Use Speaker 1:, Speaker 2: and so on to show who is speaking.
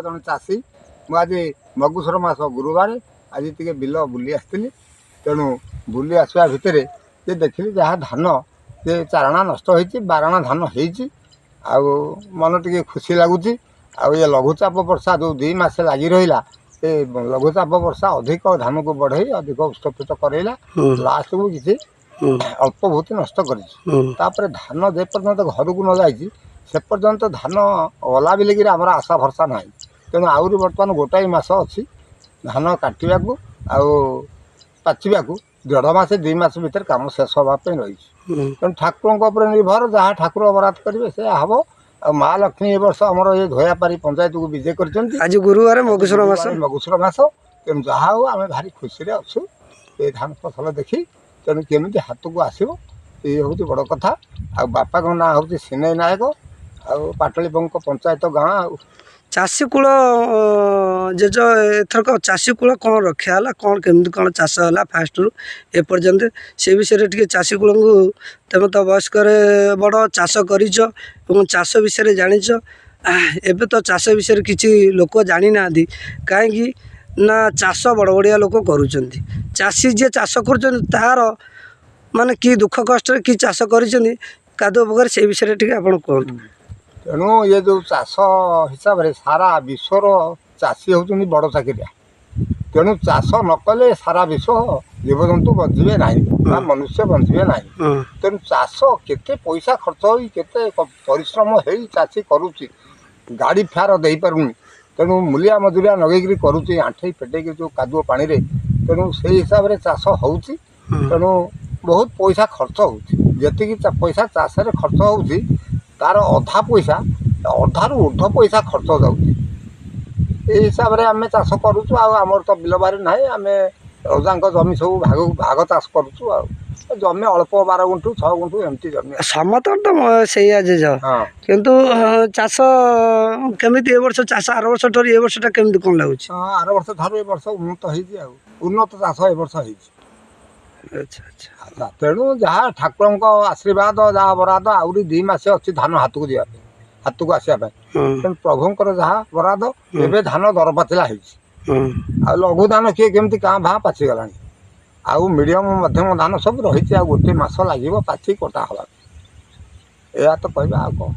Speaker 1: जन चाषी मुझे मगुसर मास गुरुवार आज टे बिल बुली आसती तेणु बुली आसवा भितर ये देखिली जहाँ धान ये चारणा नष्ट हो बारणा धान हो मन टे खुशी लगुच ये लघुचाप वर्षा जो 2 मास लगी रहा ये लघुचाप वर्षा अधिक धान को बढ़े अधिक उष्टपुष्ट करला लास्ट को किसी अल्प बहुत नष्ट कर धान जे पर्यंत घर को न जाइए से पर्यंत धान गला बिल आमर आशा भरसा ना तेणु आहरी बर्तमान गोटाए मस अच्छी धान काटा पाचिबा 1.5 मास 2 मास भर कम शेष हाँपाई रही तेणु ठाकुर निर्भर जहाँ ठाकुर बरात करेंगे से हम आ माँ लक्ष्मी ए वर्ष आमर ये धोयापारी पंचायत को विजय कर
Speaker 2: गुरुवार मगुसर
Speaker 1: मास तेणु जहाँ हो आम भारी खुशी अच्छु ये धान फसल देखी तेणु केमी हाथ को आसो ये हूँ बड़ कथा आ बापा ना हूँ सिनै नायक आ पाटलीपंक पंचायत गाँ
Speaker 2: चाषी कूल जेज एथरक चाषी कूल कौन रखा है कौन केमती कौन चाष है फास्ट रु एपर्यंत से विषय टे चाषी कूल को तुम तो वयस्क बड़ चाष कर चाष विषय जाच एवं तो चाष विषय किसी लोक जानी ना कहीं ना चाष बड़ बड़िया लोक करुँच चाषी जी चाष कर माने कि दुख कष्ट कि चाष कर कादुआ पकार से विषय टे आप कहतु
Speaker 1: तेणु ये जो चाष हिसाब से सारा विश्वर चाषी होती बड़ चाकरिया तेणु चाष नकले सारा विश्व जीवजंतु बचे ना मनुष्य बचे ना तेणु चाष केते पैसा खर्च हो केते परिश्रम हो चाषी करुच्ची गाड़ी फेयर दे पारुनी तेणु मूलिया मजुरिया नगेक करुच्ची आंठे पेटे जो कादुओ पानी रे तेणु से हिसाब से चाष हो तेणु बहुत पैसा खर्च होती पैसा चाष खर्च हो तार अधा पैसा अधारू ऊर्ध पैसा खर्च जाऊँगी ये हिसाब से आम चाष करुचु आमर तो बिल बारी ना आम रजा जमी सब भाग चाष करुचु जमी अल्प 12 गुंठु 6 गुंठु एमती जमी
Speaker 2: समत तो से किंतु चाष केमी ए वर्ष चाष आर वर्ष ठार ए वर्षटा केमी कौन लगुच
Speaker 1: आर वर्ष ठार ए वर्ष उन्नत उन्नत चाष ए वर्ष
Speaker 2: अच्छा अच्छा
Speaker 1: तेणु जहाँ ठाकुर आशीर्वाद जहाँ बराद आहरी 2 मास अच्छी धान हाथ को जावाई हाथ को आसवाई तेणु प्रभुंर जहाँ बराद एवं धान दर पाचिला लघु धान किए केमती क्या भाँ पाचिगला आउ मीडियम मध्यम धान सब रही गोटे मास लगे पाची कटा हवा या तो कहवा आ कौन।